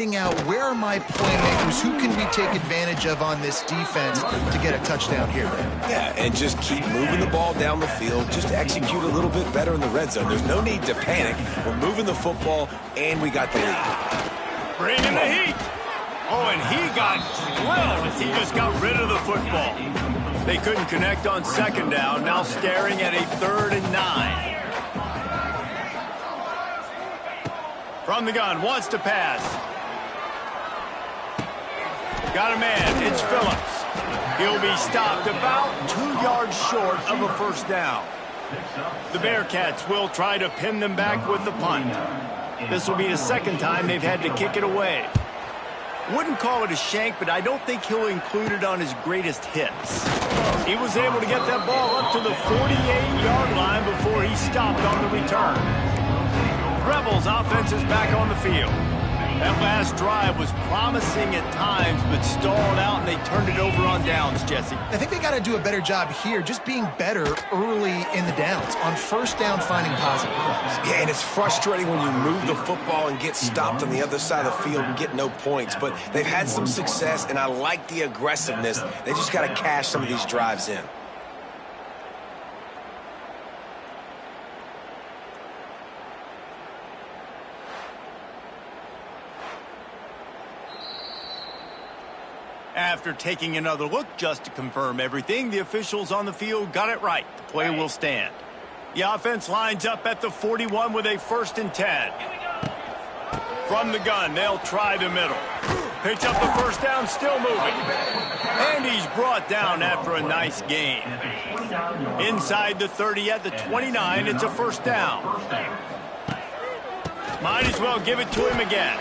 out where are my playmakers, who can we take advantage of on this defense to get a touchdown here. Yeah, and just keep moving the ball down the field. Just execute a little bit better in the red zone. There's no need to panic. We're moving the football, and we got the lead. Bringing the heat. Oh, and he got drilled as he just got rid of the football. They couldn't connect on second down. Now staring at a 3rd and 9. From the gun, wants to pass. Got a man, it's Phillips. He'll be stopped about 2 yards short of a first down. The Bearcats will try to pin them back with the punt. This will be the second time they've had to kick it away. Wouldn't call it a shank, but I don't think he'll include it on his greatest hits. He was able to get that ball up to the 48-yard line before he stopped on the return. Rebels offense is back on the field. That last drive was promising at times, but stalled out, and they turned it over on downs, Jesse. I think they got to do a better job here, just being better early in the downs, on first down finding positive plays. Yeah, and it's frustrating when you move the football and get stopped on the other side of the field and get no points, but they've had some success, and I like the aggressiveness. They just got to cash some of these drives in. After taking another look just to confirm everything, the officials on the field got it right. The play will stand. The offense lines up at the 41 with a 1st and 10. From the gun, they'll try the middle. Picks up the first down, still moving. And he's brought down after a nice gain. Inside the 30 at the 29, it's a first down. Might as well give it to him again.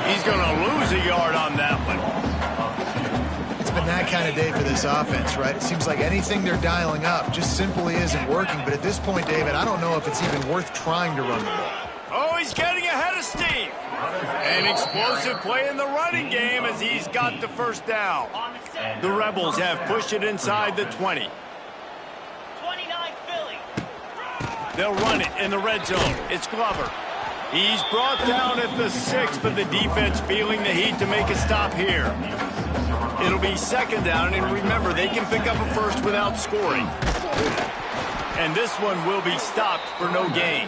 He's going to lose a yard on that one. Been that kind of day for this offense, right? It seems like anything they're dialing up just simply isn't working. But at this point, David, I don't know if it's even worth trying to run the ball. Oh, he's getting ahead of steam. An explosive play in the running game as he's got the first down. The Rebels have pushed it inside the 20. 29 Philly. They'll run it in the red zone. It's Glover. He's brought down at the 6, but the defense feeling the heat to make a stop here. It'll be second down, and remember, they can pick up a first without scoring. And this one will be stopped for no gain.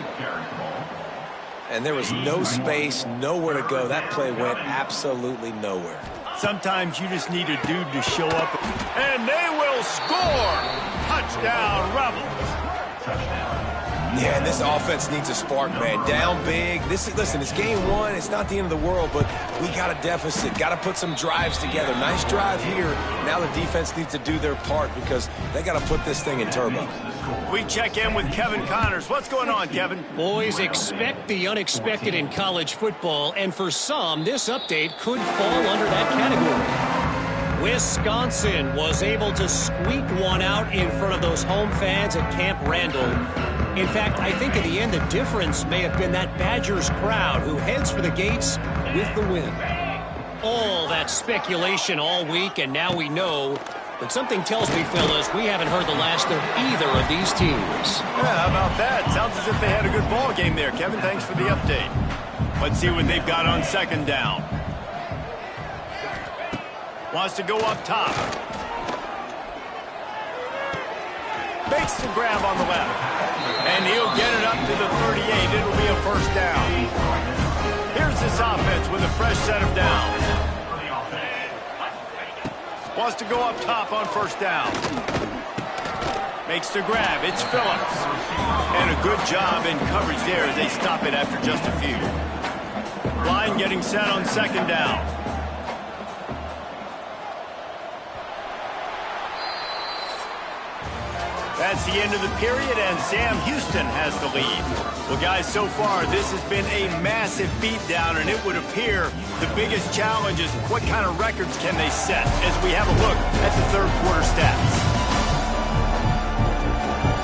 And there was no space, nowhere to go. That play went absolutely nowhere. Sometimes you just need a dude to show up. And they will score! Touchdown, Rebels. Yeah, and this offense needs a spark, man. Down big. Listen, it's game 1. It's not the end of the world, but we got a deficit. Got to put some drives together. Nice drive here. Now the defense needs to do their part because they got to put this thing in turbo. We check in with Kevin Connors. What's going on, Kevin? Boys, expect the unexpected in college football, and for some, this update could fall under that category. Wisconsin was able to squeak one out in front of those home fans at Camp Randall. In fact, I think in the end, the difference may have been that Badgers crowd who heads for the gates with the win. All that speculation all week, and now we know. But something tells me, fellas, we haven't heard the last of either of these teams. Yeah, how about that? Sounds as if they had a good ball game there. Kevin, thanks for the update. Let's see what they've got on second down. Wants to go up top. Makes the grab on the left. And he'll get it up to the 38. It'll be a first down. Here's this offense with a fresh set of downs. Wants to go up top on first down. Makes the grab. It's Phillips. And a good job in coverage there as they stop it after just a few. Line getting set on second down. That's the end of the period, and Sam Houston has the lead. Well, guys, so far, this has been a massive beatdown, and it would appear the biggest challenge is what kind of records can they set as we have a look at the third quarter stats.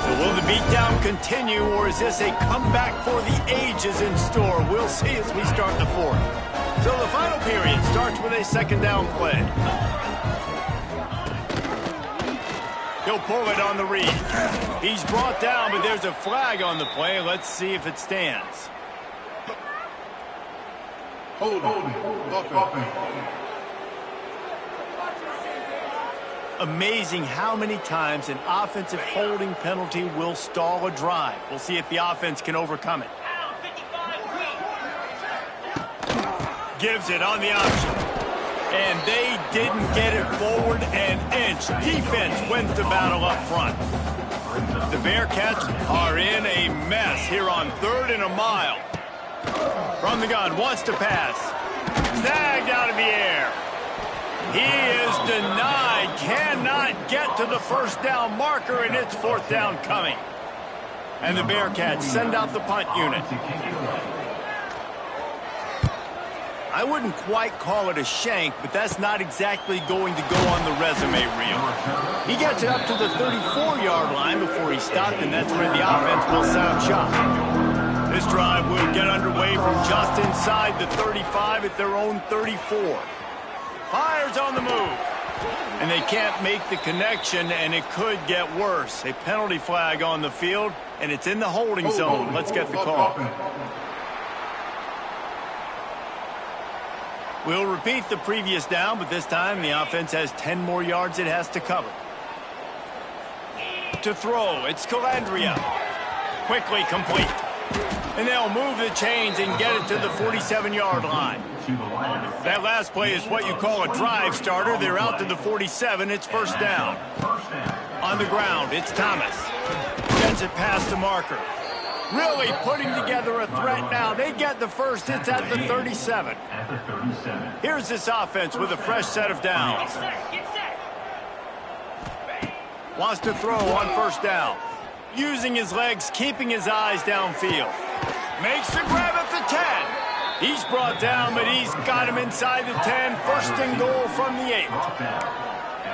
So will the beatdown continue, or is this a comeback for the ages in store? We'll see as we start the fourth. So the final period starts with a second down play. He'll pull it on the read. He's brought down, but there's a flag on the play. Let's see if it stands. Amazing how many times an offensive holding penalty will stall a drive. We'll see if the offense can overcome it. Gives it on the option. And they didn't get it forward an inch. Defense wins the battle up front. The Bearcats are in a mess here on 3rd and a mile. From the gun, wants to pass. Snagged out of the air. He is denied. Cannot get to the first down marker, and it's 4th down coming. And the Bearcats send out the punt unit. I wouldn't quite call it a shank, but that's not exactly going to go on the resume reel. He gets it up to the 34-yard line before he stopped, and that's where the offense will set up shop. This drive will get underway from just inside the 35 at their own 34. Fires on the move. And they can't make the connection, and it could get worse. A penalty flag on the field, and it's in the holding zone. Let's get the call. We'll repeat the previous down, but this time the offense has 10 more yards it has to cover. To throw, it's Calandria. Quickly complete. And they'll move the chains and get it to the 47-yard line. That last play is what you call a drive starter. They're out to the 47. It's 1st down. On the ground, it's Thomas. Gets it past the marker. Really putting together a threat now. They get the first. It's at the 37. Here's this offense with a fresh set of downs. Wants to throw on 1st down. Using his legs, keeping his eyes downfield. Makes the grab at the 10. He's brought down, but he's got him inside the 10. 1st and goal from the 8.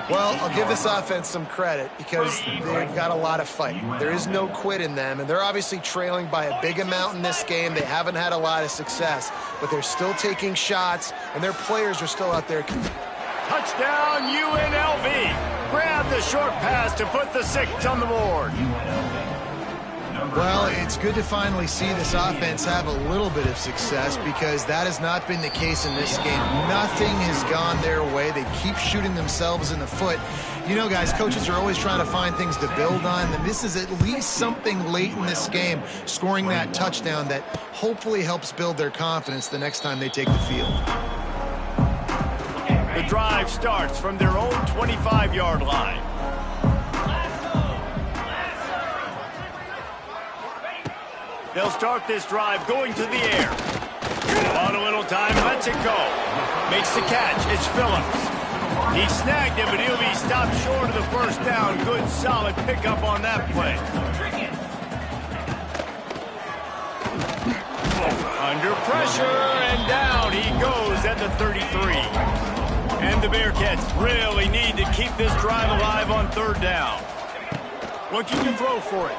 Well, I'll give this offense some credit because they've got a lot of fight. There is no quit in them, and they're obviously trailing by a big amount in this game. They haven't had a lot of success, but they're still taking shots, and their players are still out there. Touchdown, UNLV. Grab the short pass to put the 6 on the board. Well, it's good to finally see this offense have a little bit of success because that has not been the case in this game. Nothing has gone their way. They keep shooting themselves in the foot. You know, guys, coaches are always trying to find things to build on, and this is at least something late in this game, scoring that touchdown that hopefully helps build their confidence the next time they take the field. The drive starts from their own 25-yard line. They'll start this drive going to the air. On a little time, lets it go. Makes the catch. It's Phillips. He snagged it, but he'll be stopped short of the 1st down. Good, solid pickup on that play. Under pressure, and down he goes at the 33. And the Bearcats really need to keep this drive alive on 3rd down. Looking to throw for it.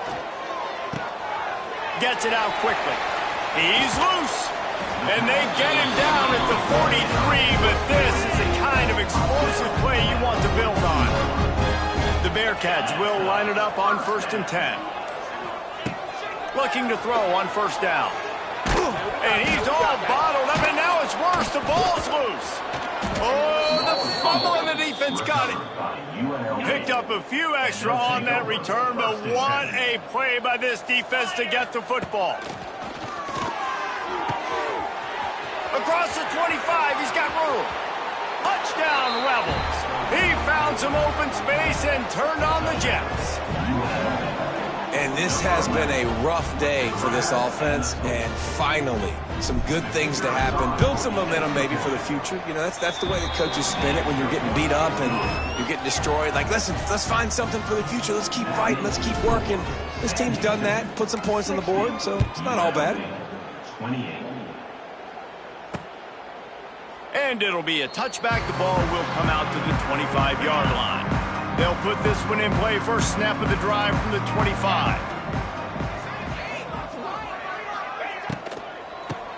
Gets it out quickly. He's loose. And they get him down at the 43, but this is the kind of explosive play you want to build on. The Bearcats will line it up on 1st and 10. Looking to throw on 1st down. And he's all bottled up, and now it's worse. The ball's loose. Oh, the fumble, and the defense got it. Picked up a few extra on that return, but what a play by this defense to get the football. Across the 25, he's got room. Touchdown, Rebels. He found some open space and turned on the Jets. And this has been a rough day for this offense, and finally, some good things to happen. Build some momentum maybe for the future. You know, that's the way the coaches spin it when you're getting beat up and you're getting destroyed. Like, listen, let's find something for the future. Let's keep fighting. Let's keep working. This team's done that, put some points on the board, so it's not all bad. 28. And it'll be a touchback. The ball will come out to the 25-yard line. They'll put this one in play. First snap of the drive from the 25.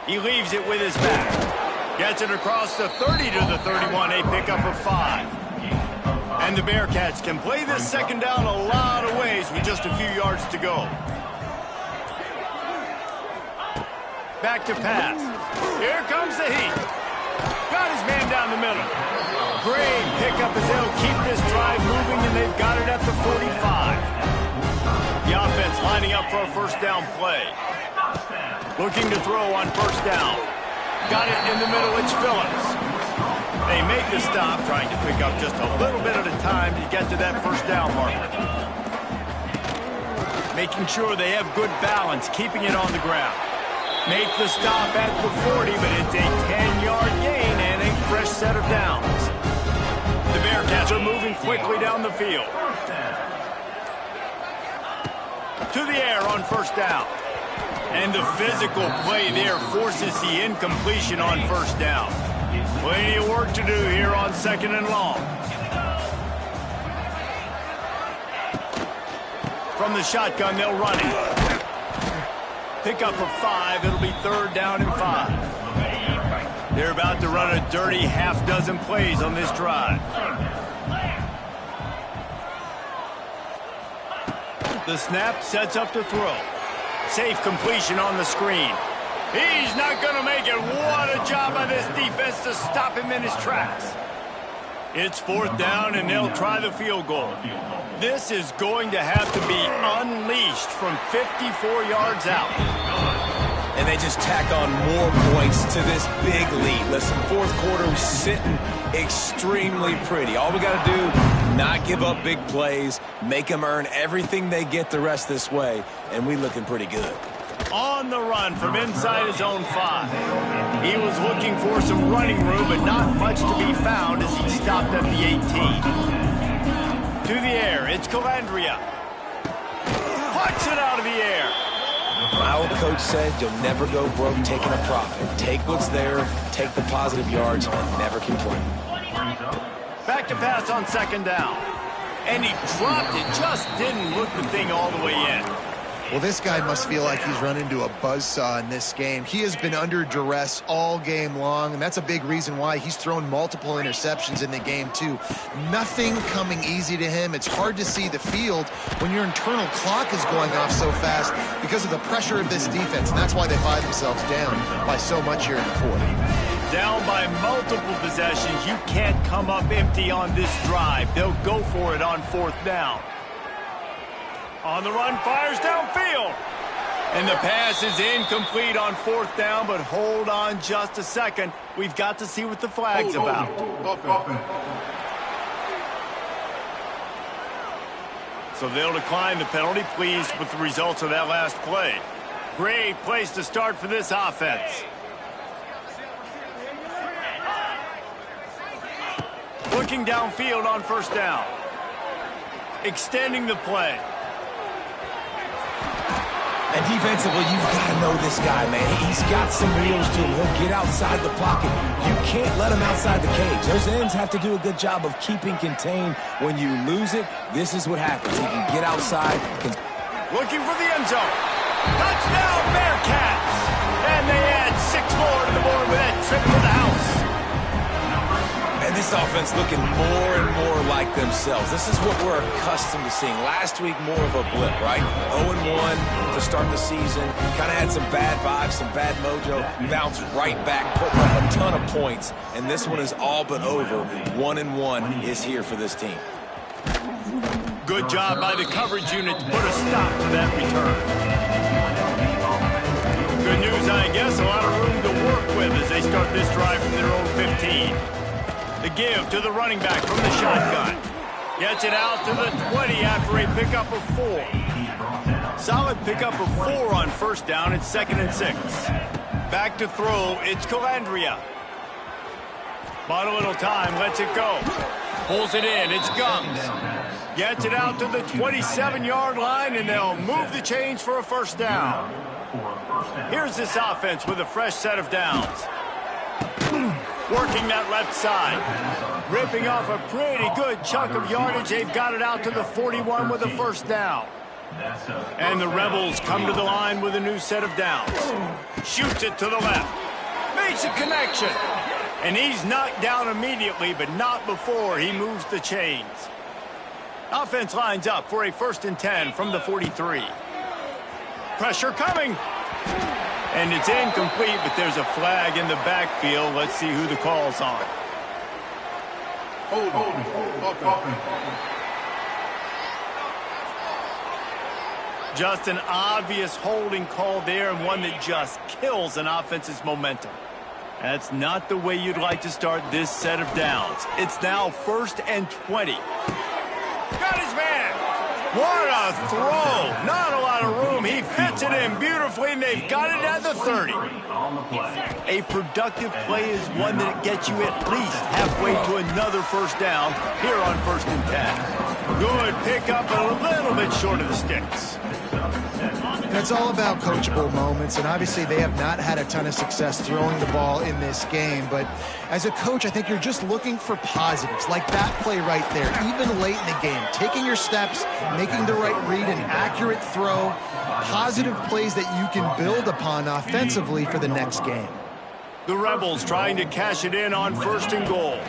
He leaves it with his back. Gets it across the 30 to the 31. A pickup of 5. And the Bearcats can play this 2nd down a lot of ways with just a few yards to go. Back to pass. Here comes the heat. Got his man down the middle. Great pickup as they'll keep this drive moving, and they've got it at the 45. The offense lining up for a first down play. Looking to throw on first down. Got it in the middle, it's Phillips. They make the stop, trying to pick up just a little bit at a time to get to that first down marker. Making sure they have good balance, keeping it on the ground. Make the stop at the 40, but it's a 10-yard gain and a fresh set of downs. The Bearcats are moving quickly down the field. To the air on first down. And the physical play there forces the incompletion on first down. Plenty of work to do here on second and long. From the shotgun, they'll run it. Pick up for 5. It'll be third down and 5. They're about to run a dirty half-dozen plays on this drive. The snap sets up to throw. Safe completion on the screen. He's not going to make it. What a job by this defense to stop him in his tracks. It's fourth down, and they'll try the field goal. This is going to have to be unleashed from 54 yards out. And they just tack on more points to this big lead. Listen, fourth quarter was sitting extremely pretty. All we got to do, not give up big plays, make them earn everything they get the rest this way, and we looking pretty good. On the run from inside his own 5. He was looking for some running room, but not much to be found as he stopped at the 18. To the air, it's Calandria. Puts it out of the air. My old coach said you'll never go broke taking a profit. Take what's there, take the positive yards, and never complain. Back to pass on second down. And he dropped it, just didn't look the thing all the way in. Well, this guy must feel like he's run into a buzzsaw in this game. He has been under duress all game long, and that's a big reason why he's thrown multiple interceptions in the game, too. Nothing coming easy to him. It's hard to see the field when your internal clock is going off so fast because of the pressure of this defense, and that's why they find themselves down by so much here in the fourth. Down by multiple possessions. You can't come up empty on this drive. They'll go for it on fourth down. On the run, fires downfield. And the pass is incomplete on fourth down, but hold on just a second. We've got to see what the flag's about. So they'll decline the penalty, pleased with the results of that last play. Great place to start for this offense. Looking downfield on first down. Extending the play. And defensively, you've got to know this guy, man. He's got some wheels to him. He'll get outside the pocket. You can't let him outside the cage. Those ends have to do a good job of keeping contained. When you lose it, this is what happens. He can get outside. Looking for the end zone. Touchdown, Bearcats! And they add 6 more to the board with that trip to the house. And this offense looking more and more like themselves. This is what we're accustomed to seeing. Last week, more of a blip, right? 0-1 to start the season. Kind of had some bad vibes, some bad mojo. Bounced right back, putting up a ton of points. And this one is all but over. 1-1 is here for this team. Good job by the coverage unit to put a stop to that return. Good news, I guess. A lot of room to work with as they start this drive from their own 15. The give to the running back from the shotgun. Gets it out to the 20 after a pickup of 4. Solid pickup of 4 on first down. It's 2nd and 6. Back to throw. It's Calandria. Bought a little time. Lets it go. Pulls it in. It's Gums. Gets it out to the 27-yard line, and they'll move the chains for a first down. Here's this offense with a fresh set of downs. Working that left side. Ripping off a pretty good chunk of yardage. They've got it out to the 41 with a first down. And the Rebels come to the line with a new set of downs. Shoots it to the left. Makes a connection. And he's knocked down immediately, but not before he moves the chains. Offense lines up for a 1st and 10 from the 43. Pressure coming. And it's incomplete, but there's a flag in the backfield. Let's see who the call's on. Just an obvious holding call there, and one that just kills an offense's momentum. That's not the way you'd like to start this set of downs. It's now 1st and 20. Got his man. What a throw. Not a lot of room. He fits it in beautifully, and they've got it at the 30. A productive play is one that gets you at least halfway to another first down here on 1st and 10. Good pickup, a little bit short of the sticks. And it's all about coachable moments, and obviously they have not had a ton of success throwing the ball in this game. But as a coach, I think you're just looking for positives, like that play right there, even late in the game. Taking your steps, making the right read, an accurate throw, positive plays that you can build upon offensively for the next game. The Rebels trying to cash it in on 1st and goal.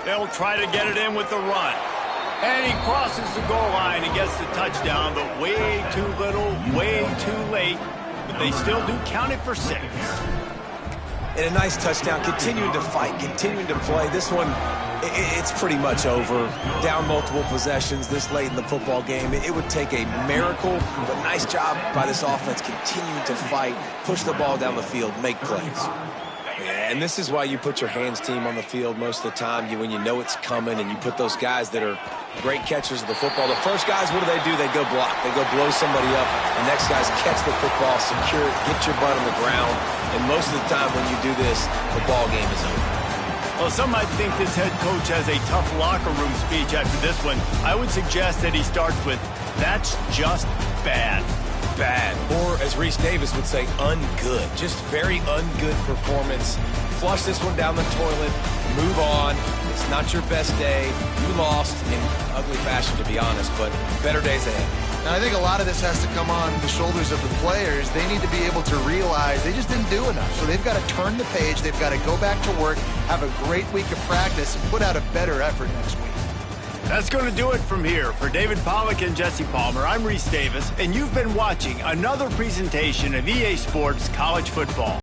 They'll try to get it in with the run. And he crosses the goal line and gets the touchdown, but way too little, way too late. But they still do count it for 6. And a nice touchdown, continuing to fight, continuing to play. This one, it's pretty much over. Down multiple possessions this late in the football game. It would take a miracle, but nice job by this offense continuing to fight, push the ball down the field, make plays. And this is why you put your hands team on the field most of the time, when you know it's coming, and you put those guys that are great catchers of the football. The first guys, what do? They go block. They go blow somebody up. The next guys catch the football, secure it, get your butt on the ground. And most of the time when you do this, the ball game is over. Well, some might think this head coach has a tough locker room speech after this one. I would suggest that he starts with, "That's just bad." Bad, or as Reese Davis would say, ungood. Just very ungood performance. Flush this one down the toilet, move on. It's not your best day. You lost in ugly fashion, to be honest, but better days ahead. And I think a lot of this has to come on the shoulders of the players. They need to be able to realize they just didn't do enough. So they've got to turn the page. They've got to go back to work, have a great week of practice, and put out a better effort next week. That's going to do it from here. For David Pollack and Jesse Palmer, I'm Reese Davis, and you've been watching another presentation of EA Sports College Football.